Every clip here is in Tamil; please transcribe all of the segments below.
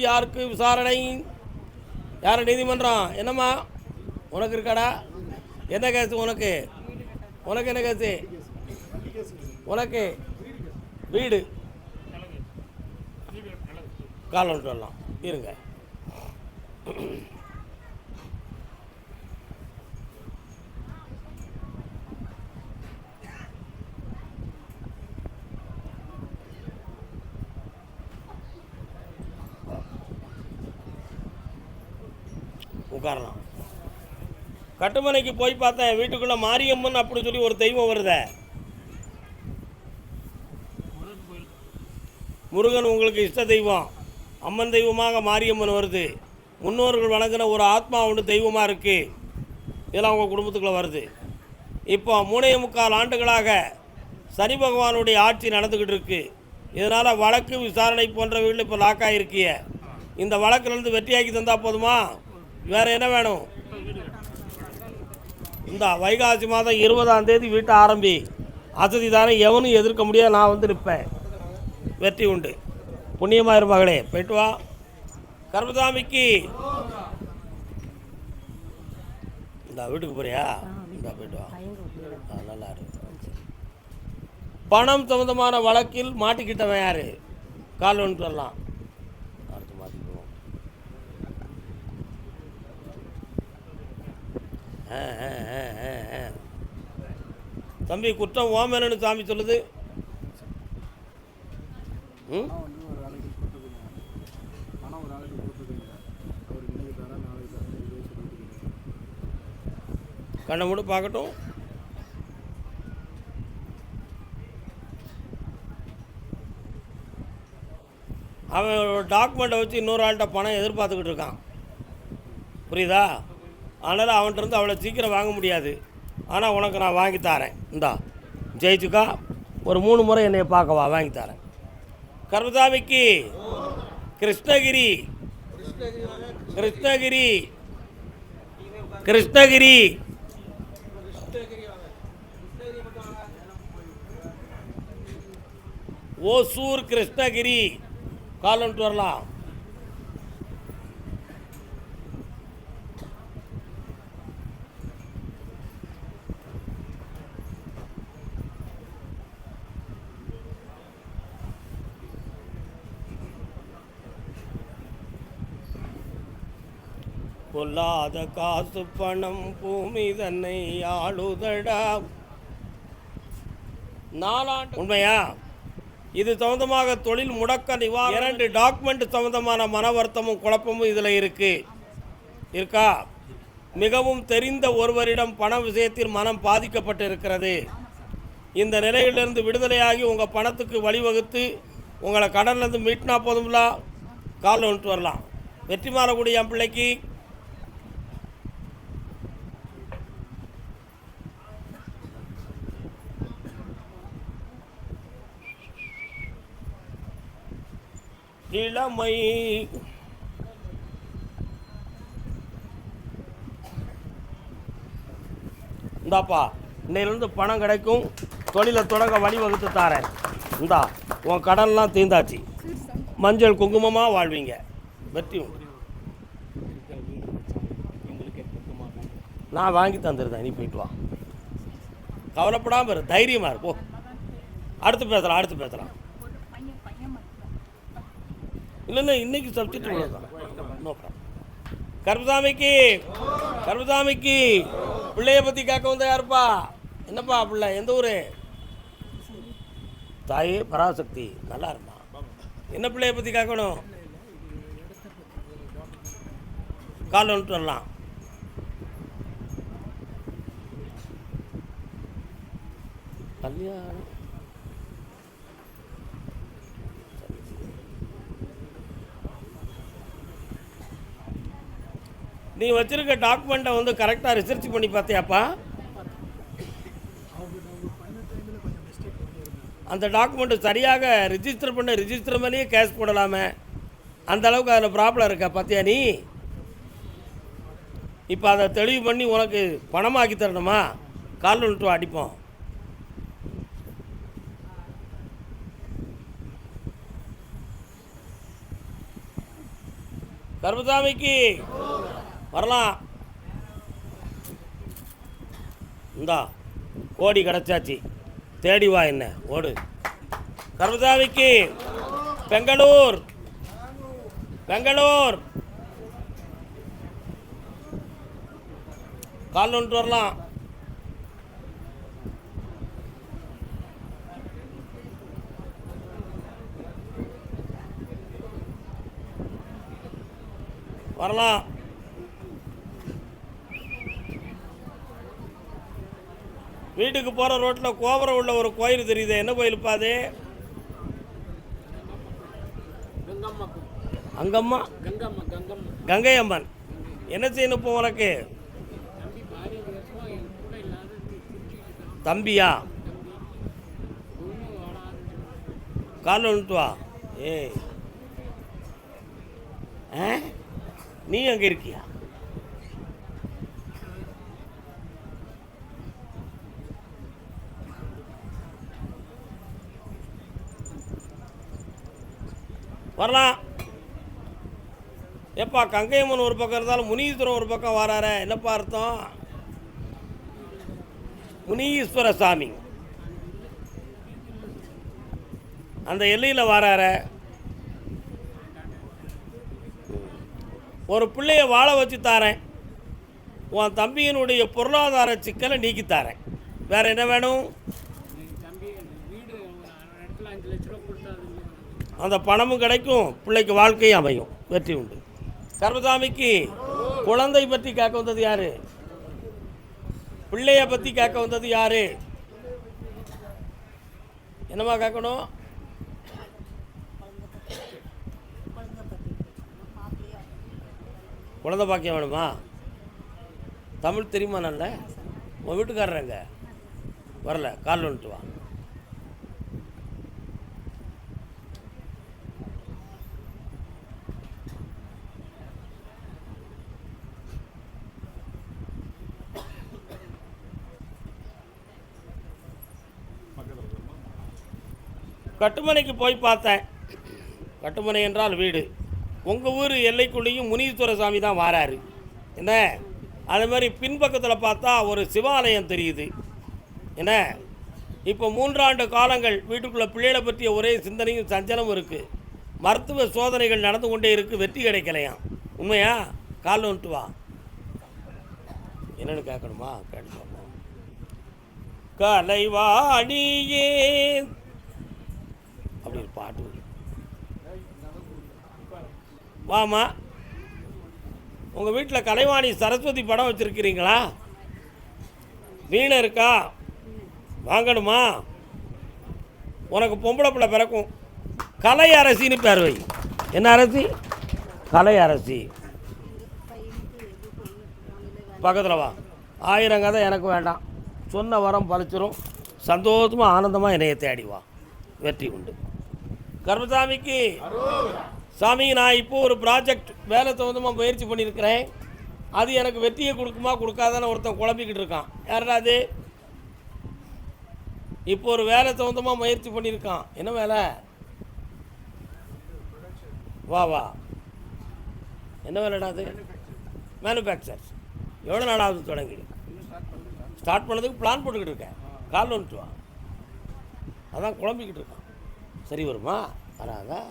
யாருக்கு விசாரணை? யார் நீதிமன்றம்? என்னம்மா உனக்கு இருக்காடா? என்ன கேஸு உனக்கு? உனக்கு என்ன கேஸு? உனக்கு வீடு கால் ஒன்று வரலாம் இருங்க. உட்காரலாம். கட்டுமனைக்கு போய் பார்த்தேன், வீட்டுக்குள்ளே மாரியம்மன் அப்படி சொல்லி ஒரு தெய்வம் வருத. முருகன் உங்களுக்கு இஷ்ட தெய்வம், அம்மன் தெய்வமாக மாரியம்மன் வருது. முன்னோர்கள் வணங்கின ஒரு ஆத்மா ஒன்று தெய்வமாக இருக்குது. இதெல்லாம் உங்கள் குடும்பத்துக்குள்ளே வருது. இப்போ 3.25 ஆண்டுகளாக சனி பகவானுடைய ஆட்சி நடந்துக்கிட்டு இருக்குது. இதனால் வழக்கு விசாரணை போன்ற வீட்டில் இப்போ லாக்காகிருக்கிய. இந்த வழக்கிலேருந்து வெற்றியாக்கி தந்தால் போதுமா? வேறு என்ன வேணும்? இந்த வைகாசி மாதம் 20ஆம் தேதி வீட்டை ஆரம்பி. அசதி தானே, எவனும் எதிர்க்க முடியாது. நான் வந்து நிற்பேன். வெற்றி உண்டு. புண்ணியமாக மகளே, போயிட்டு வா. கர்மசாமிக்கு இந்த வீட்டுக்கு போறியா? இந்த போயிட்டு வா. நல்லா இருக்கு. பணம் சம்பந்தமான வழக்கில் மாட்டிக்கிட்டவன் யாரு? கால் ஒன்று சொல்லலாம். அடுத்து மாற்றிக்குவோம். தம்பி, குற்றம் ஓமேனு சாமி சொல்லுது. கண்ணை மூடு பார்க்கட்டும். அவன் டாக்குமெண்ட்டை வச்சு இன்னொரு ஆள்கிட்ட பணம் எதிர்பார்த்துக்கிட்டு இருக்கான். புரியுதா? அதனால் அவன்கிட்ட அவ்வளோ சீக்கிரம் வாங்க முடியாது. ஆனால் உனக்கு நான் வாங்கி தரேன். இந்தா ஜெயிச்சுக்கா, ஒரு 3 முறை என்னை பார்க்கவா, வாங்கி தரேன். கர்மசாமிக்கு கிருஷ்ணகிரி கிருஷ்ணகிரி கிருஷ்ணகிரி ஓசூர் கிருஷ்ணகிரி கால் ஒன்று வரலாம். பொல்லாத காசு பணம் பூமி தன்னை ஆளுதடா. 4 ஆண்டு உண்மையா? இது சம்பந்தமாக தொழில் முடக்க நிவாரணம் 2 டாக்குமெண்ட் சம்பந்தமான மன வருத்தமும் குழப்பமும் இதில் இருக்கா? மிகவும் தெரிந்த ஒருவரிடம் பண விஷயத்தில் மனம் பாதிக்கப்பட்டு இருக்கிறது. இந்த நிலையிலிருந்து விடுதலையாகி உங்கள் பணத்துக்கு வழிவகுத்து உங்களை கடன்லேருந்து மீட்டினா போதும்ல. காலில் வந்துட்டு வரலாம். வெற்றி மாறக்கூடிய என் பிள்ளைக்கு இளமை இந்தாப்பா, இன்னையிலேருந்து பணம் கிடைக்கும். தொழிலை தொடங்க வழிவகுத்து தாரேன். இந்தா உன் கடன்லாம் தீர்ந்தாச்சு. மஞ்சள் குங்குமமாக வாழ்வீங்க. வெற்றி உண்டு. நான் வாங்கி தந்துருந்தேன், நீ போயிட்டு வா. கவலைப்படாமல் இரு, தைரியமாக இரு. போ, அடுத்து பேசலாம். இல்லைன்னா இன்னைக்கு சப்ஜெக்ட் இவ்வளோதான். No problem. கர்மசாமிக்கு பிள்ளைய பற்றி கேட்க வந்த யாருப்பா? என்னப்பா பிள்ளை? எந்த ஊர்? தாயே பராசக்தி. நல்லா இருந்தா. என்ன பிள்ளைய பற்றி கேட்கணும்? கால் வந்துட்டு வரலாம். கல்யாணம் நீ வச்சிருக்க டாக்குமெண்ட்டை வந்து கரெக்டாக ரிசர்ச் பண்ணி பார்த்தியாப்பா? அந்த டாக்குமெண்ட்டு சரியாக ரிஜிஸ்டர் பண்ணியே கேஷ் போடலாமே. அந்த அளவுக்கு அதில் ப்ராப்ளம் இருக்கா பார்த்தியா நீ? இப்போ அதை தெளிவு பண்ணி உனக்கு பணமாக்கி தரணுமா? கால் விட்டு அடிப்போம். கருப்பசாமிக்கு வரலாம். இந்தா கோடி கிடச்சாச்சு, தேடி வா என்ன ஓடு. கருப்பசாமிக்கு பெங்களூர் பெங்களூர் கால் வந்துட்டு வரலாம். வரலாம். வீட்டுக்கு போகிற ரோட்டில் கோபுரம் உள்ள ஒரு கோயில் தெரியுது. என்ன கோயிலுப்பா அது? அங்கம்மா கங்கை அம்மன். என்ன செய்யணும் இப்போ உனக்கு? தம்பியா? கால் வந்துட்டு வா. ஏய் நீ அங்கே இருக்கியா? வரலாம். எப்பா கங்கையம்மன் ஒரு பக்கம் இருந்தாலும் முனீஸ்வரன் ஒரு பக்கம் வரார, என்னப்பா அர்த்தம்? முனீஸ்வர சாமி அந்த எல்லையில் வரார. ஒரு பிள்ளைய வாழ வச்சு தாரேன், உன் தம்பியினுடைய பொருளாதார சிக்கலை நீக்கித்தாரேன். வேறு என்ன வேணும்? அந்த பணமும் கிடைக்கும், பிள்ளைக்கு வாழ்க்கையும் அமையும், வெற்றி உண்டு. கருப்பசாமிக்கு குழந்தை பற்றி கேட்க வந்தது யாரு? பிள்ளைய பற்றி கேட்க வந்தது யாரு? என்னம்மா கேட்கணும்? குழந்தை பாக்கியம் வேணுமா? தமிழ் தெரியுமா? நல்ல உன் வீட்டுக்காரங்க வரல, கால் வந்துட்டு வா. கட்டுமனைக்கு போய் பார்த்தேன். கட்டுமனை என்றால் வீடு. உங்கள் ஊர் எல்லைக்குள்ளேயும் முனீஸ்வர சாமி தான் வாராரு. என்ன அதே மாதிரி பின்பக்கத்தில் பார்த்தா ஒரு சிவாலயம் தெரியுது. என்ன இப்போ 3 ஆண்டு காலங்கள் வீட்டுக்குள்ளே பிள்ளைகளை பற்றிய ஒரே சிந்தனையும் சஞ்சலமும் இருக்குது. மருத்துவ சோதனைகள் நடந்து கொண்டே இருக்குது, வெற்றி கிடைக்கலையாம். உண்மையா? கால் வந்துட்டு வா. என்னென்னு கேட்கணுமா? கேட்கணுமா? கலைவாணியே அப்படி ஒரு பாட்டு வாமா. உங்கள் வீட்டில் கலைவாணி சரஸ்வதி படம் வச்சுருக்கிறீங்களா? வீணை இருக்கா? வாங்கணுமா? உனக்கு பொம்பளை பிள்ளை பிறக்கும். கலை அரசின்னு பேர் வை. என்ன அரசி? கலை அரசி. பக்கத்தில் வா. 1000 கதை எனக்கு வேண்டாம், சொன்ன வரம் பழிச்சிரும். சந்தோஷமாக ஆனந்தமாக என்னைய தேடி வா, வெற்றி உண்டு. கருப்பசாமிக்கு சாமி, நான் இப்போ ஒரு ப்ராஜெக்ட் வேலை சம்மந்தமாக முயற்சி பண்ணியிருக்கிறேன். அது எனக்கு வெற்றியை கொடுக்குமா கொடுக்காதான்னு ஒருத்தன் குழம்பிக்கிட்டு இருக்கான். யாரா அது? இப்போ ஒரு வேலை சம்மந்தமாக முயற்சி பண்ணியிருக்கான். என்ன வேலை? வா வா. என்ன வேலைடா அது? மேனுஃபேக்சர்ஸ். எவ்வளோ நாளாவது தொடங்கி? ஸ்டார்ட் பண்ணதுக்கு பிளான் போட்டுக்கிட்டு இருக்கேன். கால் வந்துட்டு வா. அதான் குழம்பிக்கிட்டு இருக்கான். சரி வருமா? வராதா?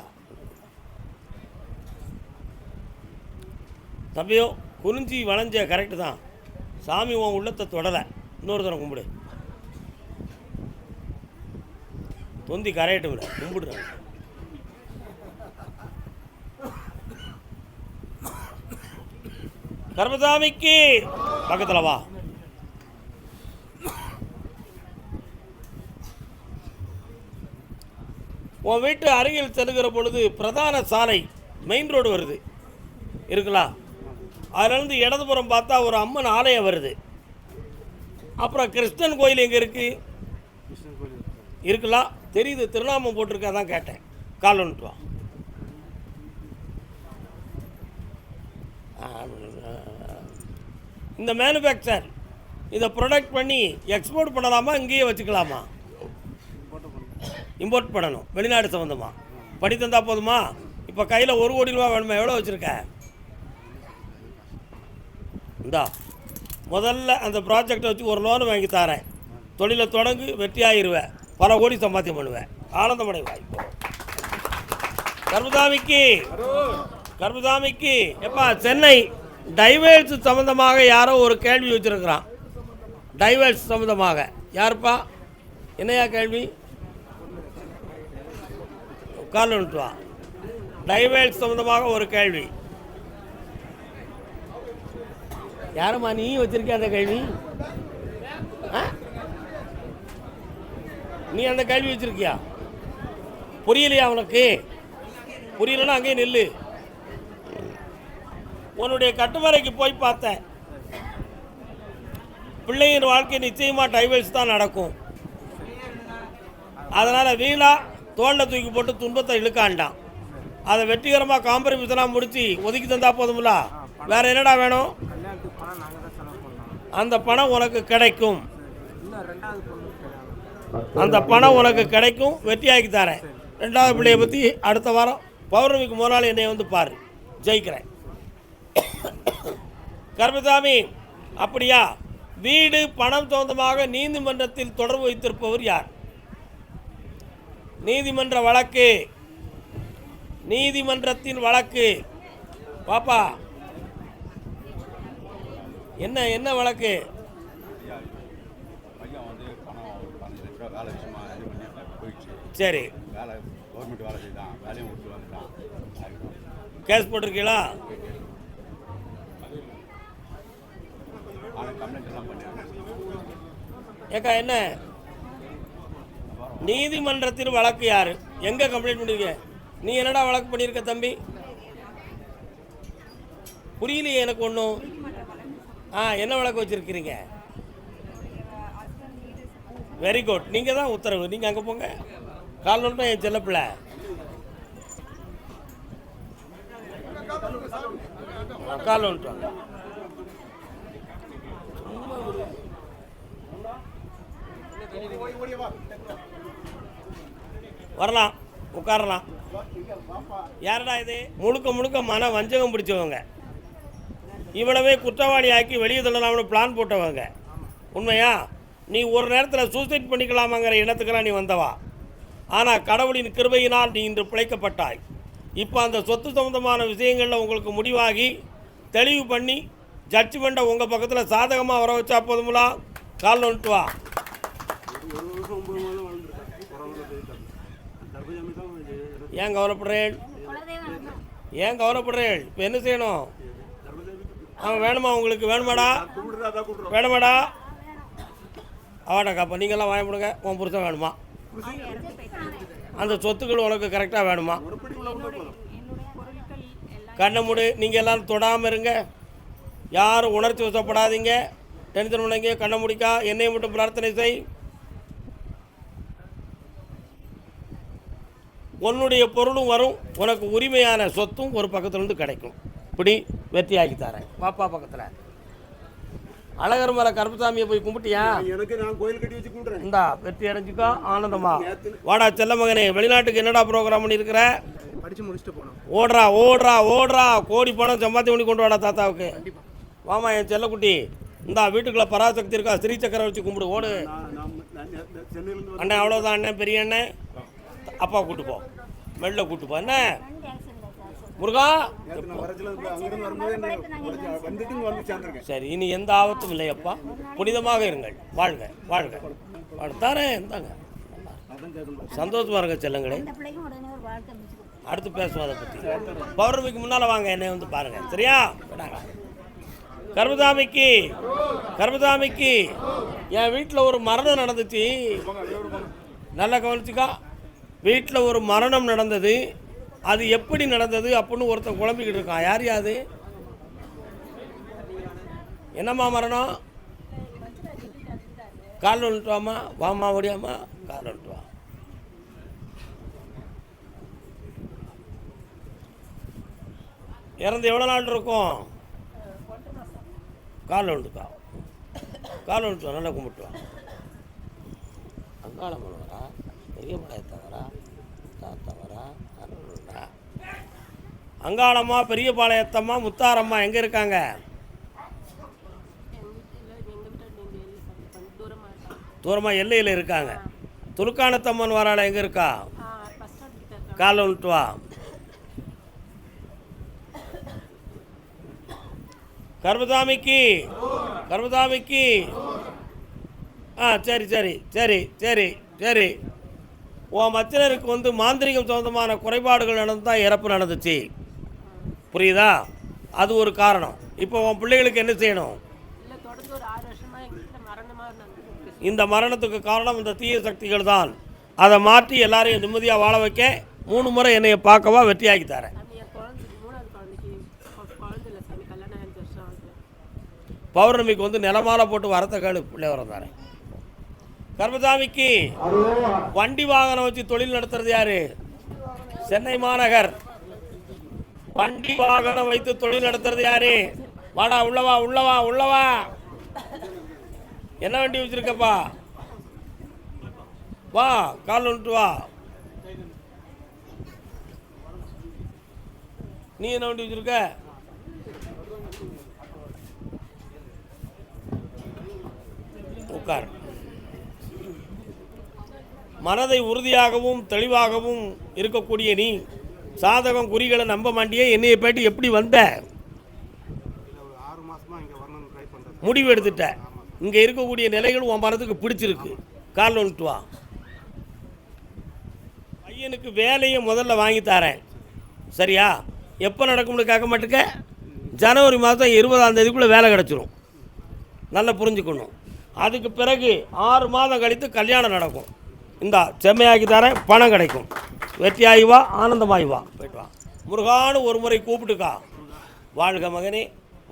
தம்பியோ குறிஞ்சி வளைஞ்ச கரெக்டு தான். சாமி உன் உள்ளத்தை தொடலை. இன்னொரு தரம் கும்பிடு. தொந்தி கரையட்டு விட கும்பிடுறேன். கருப்பசாமிக்கு பக்கத்தில் வா. உன் வீட்டு அருகில் செல்கிற பொழுது பிரதான சாலை மெயின் ரோடு வருது இருக்கலாம். அதிலேருந்து இடதுபுறம் பார்த்தா ஒரு அம்மன் ஆலயம் வருது. அப்புறம் கிருஷ்ணன் கோயில் எங்கே இருக்குது? இருக்கலாம், தெரியுது, திருநாமம் போட்டிருக்கா, தான் கேட்டேன். கால் வந்துட்டு வா. இந்த மேனுஃபேக்சர் இதை ப்ரொடக்ட் பண்ணி எக்ஸ்போர்ட் பண்ணலாமா, இங்கேயே வச்சுக்கலாமா? இம்போர்ட் பண்ணணும், வெளிநாடு சம்மந்தமாக. படி தந்தால் போதுமா? இப்போ கையில் 1 கோடி ரூபா வேணுமா? எவ்வளோ வச்சுருக்க? இந்தா முதல்ல அந்த ப்ராஜெக்டை வச்சு ஒரு லோன் வாங்கி தரேன், தொழிலை தொடங்கு, வெற்றியாகிடுவேன், பல கோடி சம்பாத்தியம் பண்ணுவேன், ஆனந்தமடைவாய். கர்மசாமிக்கு எப்பா சென்னை டைவர்ஸ் சம்மந்தமாக யாரோ ஒரு கேள்வி வச்சுருக்கிறான். டைவர்ஸ் சம்மந்தமாக யாருப்பா? என்னையா கேள்வி? உட்கார்ந்துட்டு. டைவர்ஸ் சம்மந்தமாக ஒரு கேள்வி. யாரம்மா நீ வச்சிருக்க அந்த கேள்வி? நீ அந்த கேள்வி வச்சிருக்கியா? புரியலையா உனக்கு? புரியலன்னா அங்கேயே நில்லு. உன்னுடைய கட்டுமறைக்கு போய் பார்த்தேன். பிள்ளையின் வாழ்க்கை நிச்சயமாக டைவர்ஸ் தான் நடக்கும். அதனால் வீணா தோளில் தூக்கி போட்டு துன்பத்தை இழுக்காண்டான். அதை வெற்றிகரமாக காம்ப்ரமைஸ்லாம் முடித்து ஒதுக்கி தந்தா போதும்ல, வேறு என்னடா வேணும்? அந்த பணம் உனக்கு கிடைக்கும். அந்த பணம் உனக்கு கிடைக்கும், வெற்றியாக்கி தரேன். ரெண்டாவது பிள்ளையை பற்றி அடுத்த வாரம் பௌர்ணமிக்கு முதலாளி என்னை வந்து பாரு, ஜெயிக்கிறேன். கர்மசாமி அப்படியா? வீடு பணம் சொந்தமாக நீதிமன்றத்தில் தொடர்பு வைத்திருப்பவர் யார்? நீதிமன்ற வழக்கு, நீதிமன்றத்தின் வழக்கு. பாப்பா என்ன என்ன வழக்கு? சரி, கேஸ் போட்டிருக்கீங்களா? ஏக்கா என்ன நீதிமன்றத்தின் வழக்கு யாரு? எங்க கம்ப்ளைண்ட் பண்ணிருக்க? நீ என்னடா வழக்கு பண்ணியிருக்க தம்பி? புரியலையே எனக்கு ஒன்றும். என்ன வழக்கு வச்சிருக்கிறீங்க? வெரி குட், நீங்கள் தான் உத்தரவு. நீங்கள் அங்கே போங்க. கால் நோட்டம் என் செல்லப்பிள்ளை. கால் நோட்டம் வரலாம், உட்காரலாம். யாரடா இது? முழுக்க முழுக்க மன வஞ்சகம் பிடிச்சவங்க. இவ்வளவே குற்றவாளி ஆக்கி வெளியே தள்ளலாம்னு பிளான் போட்டவங்க. உண்மையா? நீ ஒரு நேரத்தில் சூசைட் பண்ணிக்கலாமாங்கிற எண்ணத்துக்கெல்லாம் நீ வந்தவா. ஆனால் கடவுளின் கிருபையினால் நீ இன்று பிழைக்கப்பட்டாய். இப்போ அந்த சொத்து சம்பந்தமான விஷயங்களில் உங்களுக்கு முடிவாகி தெளிவு பண்ணி ஜட்ஜ்மெண்ட்டை உங்கள் பக்கத்தில் சாதகமாக வர வச்சா போதுங்களா? கால் வந்துட்டு வா. ஏன் கவலைப்படுறேன்? ஏன் கவலைப்படுறேன்? இப்போ என்ன செய்யணும்? அவன் வேணுமா? உங்களுக்கு வேணுமாடா? வேணுமாடா? அவாட்டாக்காப்பா நீங்கள்லாம் வாங்க போடுங்க. உன் புருஷன் வேணுமா? அந்த சொத்துக்கள் உனக்கு கரெக்டாக வேணுமா? கண்ணை மூடு. நீங்கள் எல்லோரும் தொடாமல் இருங்க. யாரும் உணர்ச்சி வசப்படாதீங்க. டென்ஷன் பண்ணீங்க. கண்ணை முடிக்கா. என்னை மட்டும் பிரார்த்தனை செய். உன்னுடைய பொருளும் வரும், உனக்கு உரிமையான சொத்தும் ஒரு பக்கத்துலேருந்து கிடைக்கும். இப்படி வெற்றியாக்கி தரேன். பாப்பா பக்கத்தில் அழகர் மலை கருப்பசாமியை போய் கும்பிட்டியா? எனக்கு நான் கோயில் கட்டி வச்சு கும்பிட்றேன். இந்தா வெற்றி அடைஞ்சிக்கோ, ஆனந்தமா. வாடா செல்ல மகனே, வெளிநாட்டுக்கு என்னடா ப்ரோக்ராம் பண்ணியிருக்கிற? படித்து முடிச்சுட்டு போனோம். ஓடுறா ஓடுறா ஓடுறா, கோடி பணம் சம்பாத்தி பண்ணி கொண்டு வாடா தாத்தாவுக்கு. வாமா என் செல்லக்குட்டி. இந்தா வீட்டுக்குள்ளே பராசக்தி இருக்கா, ஸ்ரீ சக்கரை வச்சு கும்பிடு. ஓடு அண்ணன். அவ்வளோதான் அண்ணன், பெரிய அண்ணன். அப்பா கூட்டு போ, மெல்ல கூட்டு போ. என்ன முருகா? சரி, இனி எந்த ஆபத்தும் இல்லையப்பா. புனிதமாக இருங்கள். வாழ்க வாழ்க வாழ்த்தாரே. இருந்தாங்க சந்தோஷமா இருங்க செல்லங்களே. அடுத்து பேசுவோம் அதை பற்றி. பௌர்ணமிக்கு முன்னால் வாங்க, என்னை வந்து பாருங்க. சரியா? கர்மசாமிக்கு கர்மசாமிக்கு என் வீட்டில் ஒரு மரணம் நடந்துச்சு. நல்லா கவனிச்சுக்கா. வீட்டில் ஒரு மரணம் நடந்தது. அது எப்படி நடந்தது அப்படின்னு ஒருத்தன் குழம்பிக்கிட்டு இருக்கான். யார் யாது? என்னம்மா மரணம்? கால் வந்துட்டு வாமா. வாமா ஓடியாம்மா. கால் வந்துட்டு வா. இறந்து எவ்வளோ நாள் இருக்கும்? கால் வந்துக்கா. கால் வந்துட்டு வா. நல்லா கும்பிட்டு வா. அங்காளம் வரா, பெரிய பாளையத்தவரா, தாத்தவரா, அங்காளம்மா, பெரிய பாளையத்தம்மா, முத்தாரம்மா எங்கே இருக்காங்க? தூரமாக எல்லையில் இருக்காங்க. துலுக்கானத்தம்மன் வராள எங்கே இருக்கா? காலைல விட்டு வா. கர்மசாமிக்கு கர்மசாமிக்கு சரி சரி சரி சரி சரி. உன் மச்சினருக்கு வந்து மாந்திரிகம் சம்மந்தமான குறைபாடுகள் நடந்து தான் இறப்பு நடந்துச்சு, புரியுதா? அது ஒரு காரணம். இப்போ உன் பிள்ளைகளுக்கு என்ன செய்யணும்? இந்த மரணத்துக்கு காரணம் இந்த தீய சக்திகள் தான். அதை மாற்றி எல்லாரையும் நிம்மதியாக வாழ வைக்க 3 முறை என்னைய பார்க்கவா வெற்றியாக்கி தரேன். பௌர்ணமிக்கு வந்து நிலமாலை போட்டு வரத்த கேளு, பிள்ளை வர தரேன். கர்மசாமிக்கு வண்டி வாகனம் வச்சு தொழில் நடத்துறது யாரு? சென்னை மாநகர். வண்டி வாகனம் வைத்து தொழில் நடத்துறது யாரு? வாடா, உள்ளவா உள்ளவா உள்ளவா. என்ன வண்டி வச்சிருக்கப்பா? வா, கால் வந்துட்டு வா. நீ என்ன வண்டி வச்சிருக்க? உட்கார். மனதை உறுதியாகவும் தெளிவாகவும் இருக்கக்கூடிய நீ சாதகம் குறிகளை நம்ப மாட்டியே. என்னையை பேட்டி எப்படி வந்த? முடிவு எடுத்துட்ட. இங்கே இருக்கக்கூடிய நிலைகள் உன் மனதுக்கு பிடிச்சிருக்கு. கால் வந்துட்டு வா. பையனுக்கு வேலையை முதல்ல வாங்கி தரேன், சரியா? எப்போ நடக்கும்னு கேட்க மாட்டேங்க. ஜனவரி மாதம் 20ஆம் தேதிக்குள்ளே வேலை கிடச்சிரும். நல்லா புரிஞ்சுக்கணும். அதுக்கு பிறகு 6 மாதம் கழித்து கல்யாணம் நடக்கும். இந்த செம்மையாக்கி தரேன், பணம் கிடைக்கும். வெற்றியாகி வா, ஆனந்தமாகி வா. போய்ட்டு வா. முருகானு ஒரு முறை கூப்பிட்டுக்கா. வாழ்க மகனே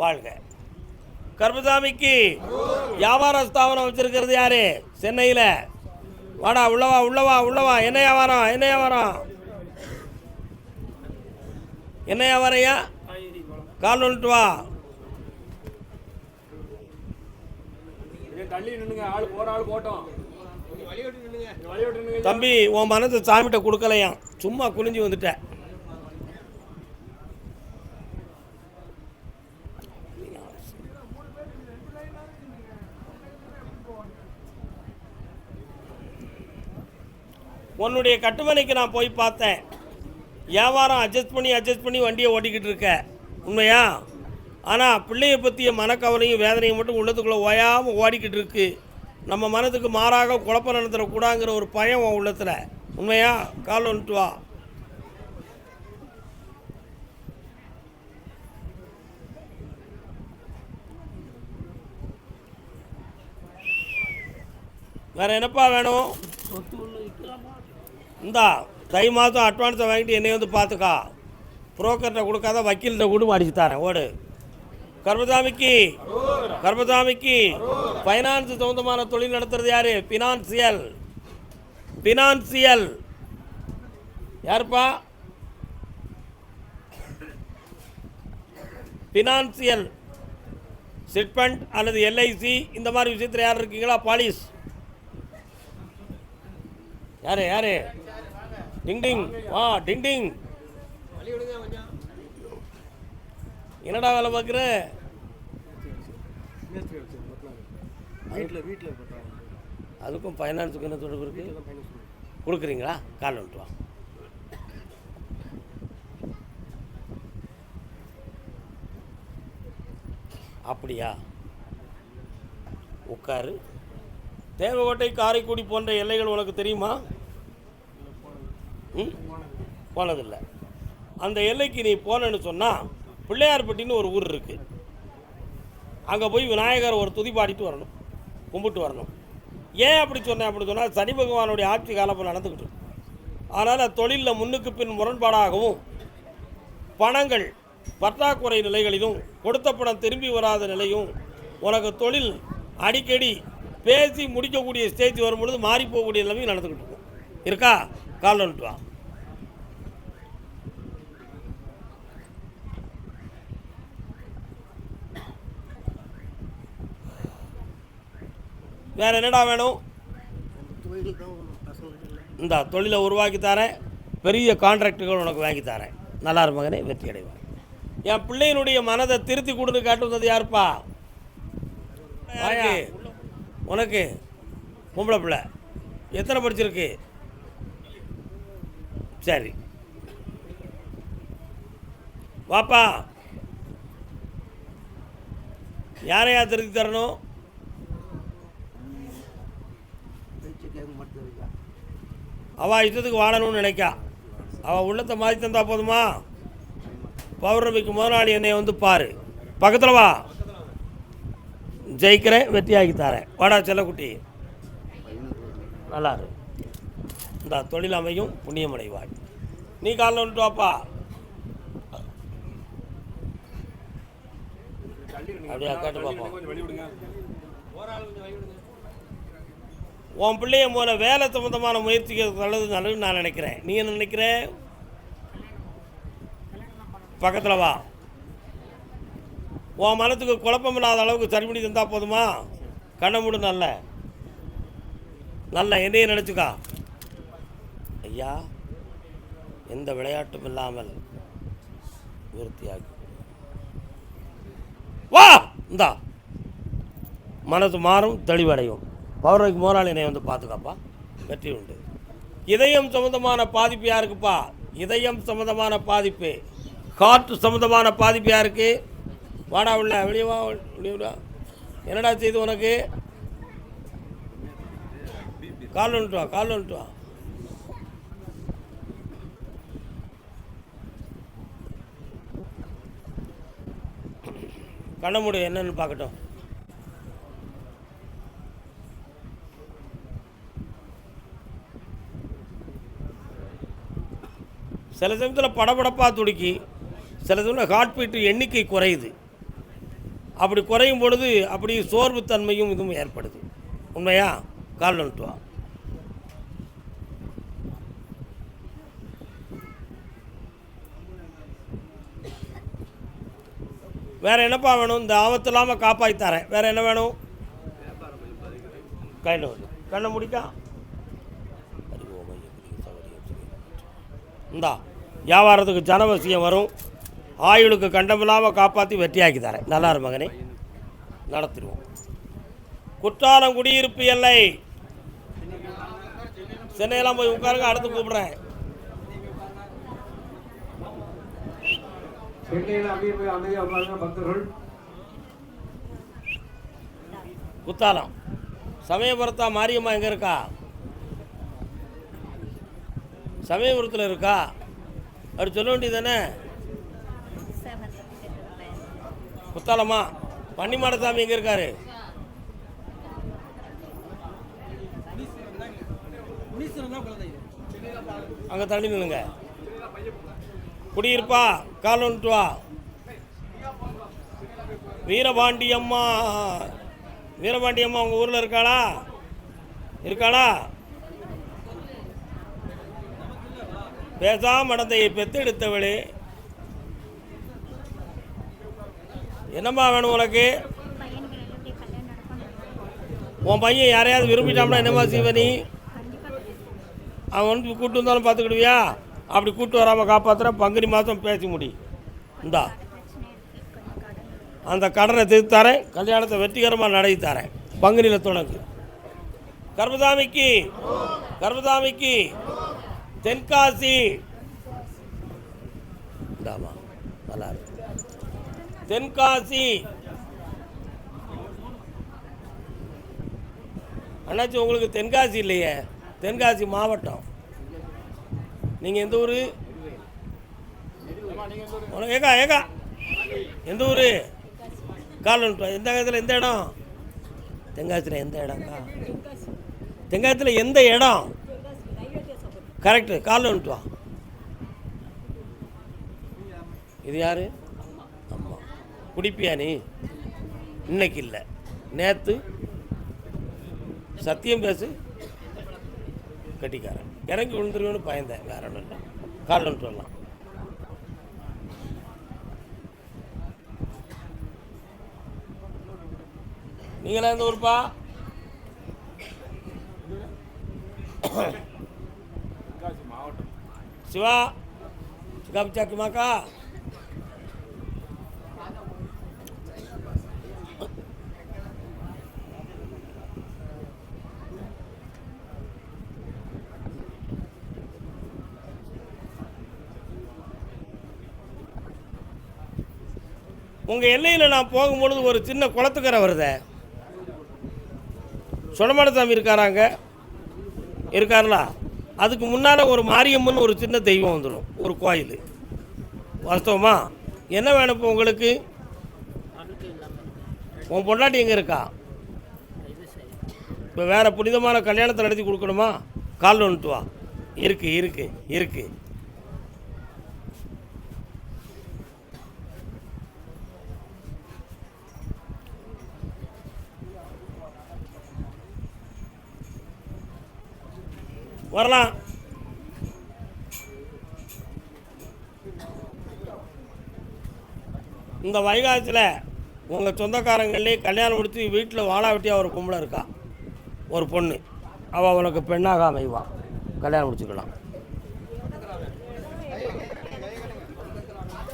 வாழ்க. கர்மசாமிக்கு வியாபார ஸ்தாபனம் வச்சிருக்கிறது யாரு? சென்னையில். வாடா, உள்ளவா உள்ளவா உள்ளவா. என்ன வியாபாரம்? என்ன வியாபாரம்? என்ன வியாபாரையா? கால் வந்துட்டு வா. தம்பி, உன் மனதை சாமிகிட்ட கொடுக்கலையாம், சும்மா குனிஞ்சு வந்துட்ட. உன்னுடைய கட்டுமனைக்கு நான் போய் பார்த்தேன். வியாபாரம் அட்ஜஸ்ட் பண்ணி வண்டியை ஓட்டிக்கிட்டு இருக்க, உண்மையா? ஆனால் பிள்ளையை பற்றிய மனக்கவலையும் வேதனையும் மட்டும் உள்ளத்துக்குள்ளே ஓயாமல் ஓடிக்கிட்டு இருக்கு. நம்ம மனதுக்கு மாறாக குழப்பம் நடந்துடக்கூடாங்கிற ஒரு பயம் உன் உள்ளத்தில், உண்மையா? கால் வந்துட்டு வா. வேறு என்னப்பா வேணும்? இந்தா, தை மாதம் அட்வான்ஸை வாங்கிட்டு என்னை வந்து பார்த்துக்கா. புரோக்கர்கிட்ட கொடுக்காத, வக்கீல்கிட்ட கூட அடிச்சு தரேன். ஓடு. கர்மசாமிக்கு கர்மசாமிக்கு ஃபைனான்ஸ் சம்பந்தமான தொழில் நடத்துறது யாரு? பினான்சியல் யாருப்பா? பினான்சியல் சிட் ஃபண்ட் அல்லது எல்ஐசி இந்த மாதிரி விஷயத்தில் யார் இருக்கீங்களா? பாலிஸ் யாரு? யாரு? டிங் வா. டிங். என்னடா வேலை பார்க்குற? அதுக்கும் ஃபைனான்ஸுக்கு என்ன தொடர்பு இருக்கு? கொடுக்குறீங்களா? கால் வந்துட்டு வா. அப்படியா? உட்காரு. தேவகோட்டை, காரைக்குடி போன்ற எல்லைகள் உனக்கு தெரியுமா? போனதில்லை. அந்த எல்லைக்கு நீ போனேன்னு சொன்னால் பிள்ளையார்பட்டின்னு ஒரு ஊர் இருக்குது. அங்கே போய் விநாயகர் ஒரு துதி பாடிட்டு வரணும், கும்பிட்டு வரணும். ஏன் அப்படி சொன்னால் சனி பகவானுடைய ஆட்சி காலத்தில் நடந்துக்கிட்டு. அதனால் தொழிலில் முன்னுக்கு பின் முரண்பாடாகவும், பணங்கள் பற்றாக்குறை நிலைகளிலும், கொடுத்த பணம் திரும்பி வராத நிலையும், உனக்கு தொழில் அடிக்கடி பேசி முடிக்கக்கூடிய ஸ்டேஜ் வரும்பொழுது மாறி போகக்கூடிய நிலைமையும் நடந்துக்கிட்டு இருக்கும். இருக்கா? கால் வந்துட்டு வா. வேறு என்னடா வேணும்? இந்த தொழிலை உருவாக்கி தரேன், பெரிய கான்ட்ராக்டுகள் உனக்கு வாங்கி தரேன். நல்லா மகனே, வெற்றி அடைவார். என் பிள்ளையினுடைய மனதை திருத்தி கொடுன்னு காட்டு வந்தது யாருப்பா? உனக்கு பொம்பளை பிள்ளை. எத்தனை படிச்சிருக்கு? சரி வாப்பா. யாரையா திருத்தி தரணும்? அவள் இஷ்டத்துக்கு வாழணும்னு நினைக்கா. அவள் உள்ளத்தை மாற்றி தந்தா போதுமா? பௌர்ணமிக்கு முதலாளி என்னை வந்து பாரு. பக்கத்தில் வா, ஜெயிக்கிறேன், வெற்றியாக்கி தரேன். வாடா செல்லக்குட்டி, நல்லாரு. இந்த தொழில் அமையும், புண்ணியமடைவாய். நீ காலில் வந்துட்டு வாப்பா. அப்படியா கேட்டு பார்ப்போம். உன் பிள்ளைய போல வேலை சம்மந்தமான முயற்சிக்கு நல்லதுன்னு நான் நினைக்கிறேன். நீ என்ன நினைக்கிற? பக்கத்தில் வா. உன் மனத்துக்கு குழப்பம் இல்லாத அளவுக்கு சரி பண்ணி தந்தால் போதுமா? கண்ணை மூடு. நல்ல நல்ல என்னையும் நினச்சிக்கா. ஐயா, எந்த விளையாட்டும் இல்லாமல் விருத்தியாகி வா. இந்தா மனது மாறும், தெளிவடையும். பௌர்ணமிக்கு முதலாளி என்னை வந்து பார்த்துக்காப்பா, வெற்றி உண்டு. இதயம் சம்மந்தமான பாதிப்பு யாருக்குப்பா? இதயம் சம்மந்தமான பாதிப்பு, ஹார்ட் சம்மந்தமான பாதிப்பு யாருக்கு? வாடா உள்ள, வெளியே வா, வெளியே விடா. என்னடா செய்து உனக்கு? கால் வந்துட்டு வா, கால் வந்துட்டு வா. கண்ண மூடு, என்னன்னு பார்க்கட்டும். சில சமயத்தில் படபடப்பாக துடிக்கி, சில சமயத்தில் ஹார்ட் பீட்டு எண்ணிக்கை குறையுது. அப்படி குறையும் பொழுது அப்படி சோர்வுத்தன்மையும் இதுவும் ஏற்படுது. உண்மையா? கால் வந்துட்டு வா. வேறு என்னப்பா வேணும்? இந்த ஆபத்து இல்லாமல் காப்பாற்றி தரேன். வேறு என்ன வேணும்? கையில் வருது, கண்ணை முடிக்கா. இந்தா வியாபாரத்துக்கு ஜனவசியம் வரும். ஆயுளுக்கு கண்டமில்லாமல் காப்பாற்றி வெற்றியாக்கி தரேன். நல்லாரு மகனே, நடத்திடுவோம். குற்றாலம் குடியிருப்பு எல்லை. சென்னையெல்லாம் போய் உட்காருங்க, அடுத்து கூப்பிட்றேன். குத்தாலம் சமயபுரத்தா? மாரியம்மா எங்கே இருக்கா? சமயபுரத்தில் இருக்கா? அப்படி சொல்ல வேண்டியது தானே. குத்தாலம்மா. பன்னிமாடசாமி எங்கே இருக்காரு? அங்கே தள்ளி நில்லுங்க. குடியிருப்பா? கால் வந்துட்டு வா. வீரபாண்டியம்மா. வீரபாண்டியம்மா உங்கள் ஊரில் இருக்காளா? இருக்காளா? பேசாம மடந்தையை பெத்தெடுத்தவளே. என்னம்மா வேணும் உனக்கு? உன் பையன் யாரையாவது விரும்பிட்டாம்னா என்னம்மா செய்வ நீ? அவன் வந்து கூட்டு வந்தாலும் பார்த்துக்கிடுவியா? அப்படி கூட்டு வராமல் காப்பாற்றுற. பங்குனி மாதம் பேசி முடி. இந்தா அந்த கடனை திருத்தி தரேன். கல்யாணத்தை வெற்றிகரமாக நடத்தி தரேன். பங்குனியில் தொடங்கு. கர்மசாமிக்கு, கர்மசாமிக்கு தென்காசி. இந்தாமா நல்லா இருக்கு. தென்காசி. அண்ணாச்சி உங்களுக்கு தென்காசி இல்லையே, தென்காசி மாவட்டம். நீங்கள் எந்த ஊர்? ஏக்கா ஏக்கா எந்த ஊர்? காலன்ட்டு. எந்த இடத்துல? எந்த இடம்? தென்காசியில் எந்த இடம்க்கா? தென்காசியில் எந்த இடம்? கரெக்டு. காலில் வந்துட்டு வா. இது யார்? அம்மா. குடிப்பியா நீ? இன்னைக்கு இல்லை, நேற்று. சத்தியம் பேசு. கட்டிக்காரன். இறங்கி விழுந்துருவேன்னு பயந்தேன், வேற ஒன்றும் இல்லை. காலில் வந்துட்டு வரலாம். நீங்களாம் எந்த ஊருப்பா? சிவா சிக்காப்பிச்சாக்குமாக்கா? உங்கள் எல்லையில் நான் போகும்பொழுது ஒரு சின்ன குளத்துக்கரை வருதே, சுடமாடசாமி இருக்காராங்க, இருக்காருங்களா? அதுக்கு முன்னால் ஒரு மாரியம்மன் ஒரு சின்ன தெய்வம் வந்துடும், ஒரு கோயில். வாஸ்தவமா? என்ன வேணும் இப்போ உங்களுக்கு? உன் பொண்டாட்டி எங்கே இருக்கா? இப்போ வேறு புனிதமான கல்யாணத்தை நடத்தி கொடுக்கணுமா? கால் வந்துட்டு வா. இருக்கு வரலாம். இந்த வைகாசியில் உங்கள் சொந்தக்காரங்களே கல்யாணம் முடித்து வீட்டில் வாழா வெட்டியாக ஒரு பொம்பளை இருக்கா, ஒரு பொண்ணு. அவள் உனக்கு பெண்ணாக அமைவா, கல்யாணம் முடிச்சுக்கலாம்.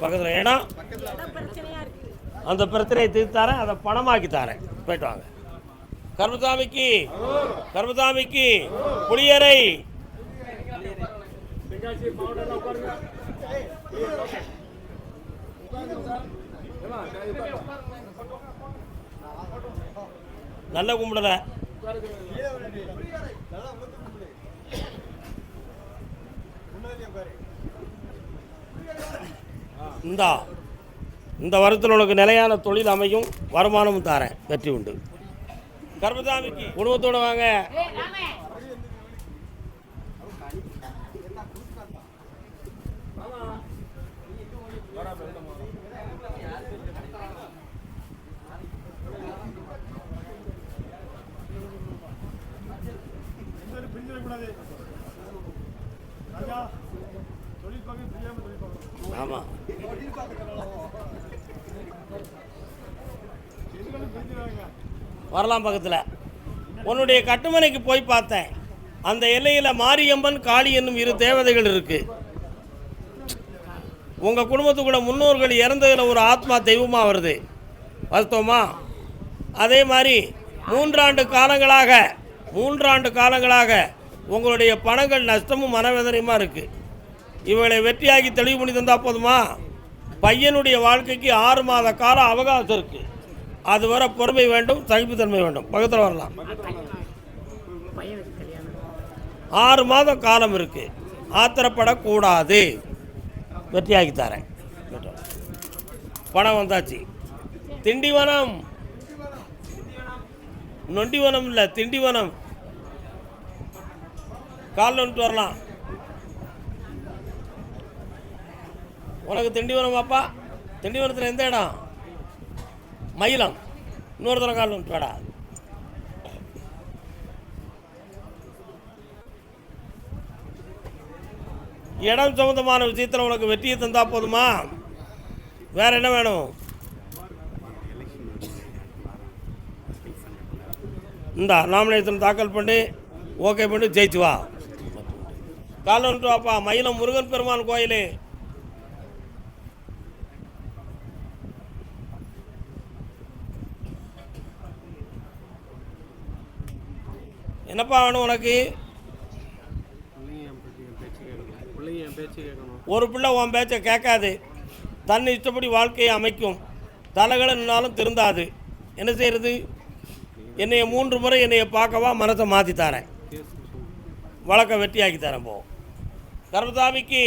பக்கத்தில் இடம், அந்த பிரச்சனையை தீர்த்து தரேன், அதை பணமாக்கி தரேன். போயிட்டு வாங்க. கருமசாமிக்கு புளியரை. நல்ல கும்பிடல. இந்த வருடத்தில் உனக்கு நிலையான தொழில் அமையும், வருமானமும் தாரேன், வெற்றி உண்டு. கர்மசாமிக்கு குடும்பத்தோடு வாங்க. ஆமாம், வரலாம். பக்கத்தில் உன்னுடைய கட்டுமனைக்கு போய் பார்த்தேன். அந்த எல்லையில் மாரியம்மன், காளி என்னும் இரு தேவதைகள் இருக்குது. உங்கள் குடும்பத்துக்குள்ள முன்னோர்கள் இறந்ததில் ஒரு ஆத்மா தெய்வமாக வருது. வாஸ்தவமா? அதே மாதிரி 3 ஆண்டு காலங்களாக உங்களுடைய பணங்கள் நஷ்டமும் மனவேதனையுமாக இருக்குது. இவங்களை வெற்றியாகி தெளிவு பண்ணி தந்தால் போதுமா? பையனுடைய வாழ்க்கைக்கு 6 மாத காலம் அவகாசம் இருக்குது. அது வர பொறுமை வேண்டும், சகிப்புத்தன்மை வேண்டும். பக்கத்தில் வரலாம். 6 மாதம் காலம் இருக்குது, ஆத்திரப்படக்கூடாது. வெற்றியாகி தரேன். பணம் வந்தாச்சு. திண்டிவனம், நொண்டிவனம் இல்லை, திண்டிவனம். காலில் வந்துட்டு வரலாம். உனக்கு திண்டிவனம் பாப்பா? திண்டிவனத்தில் எந்த இடம்? மயிலம். இன்னொரு தரம் காலில் வந்துட்டு வாடா. இடம் சம்பந்தமான விஷயத்தில் உனக்கு வெற்றியை தந்தா போதுமா? வேற என்ன வேணும்? இந்த நாமினேஷன் தாக்கல் பண்ணி ஓகே பண்ணி ஜெயிச்சு வா. காலில் வந்துட்டு வாப்பா. மயிலம் முருகன் பெருமான் கோயில். என்னப்பா வேணும் உனக்கு? ஒரு பிள்ளை உன் பேச்சை கேட்காது, தன்னை இஷ்டப்படி வாழ்க்கையை அமைக்கும், தலைகளை நின்னாலும் திருந்தாது. என்ன செய்யறது? என்னைய 3 முறை என்னைய பார்க்கவா, மனசை மாற்றி தரேன், வழக்க வெட்டியாக்கி தரேன். போ. கர்மசாமிக்கு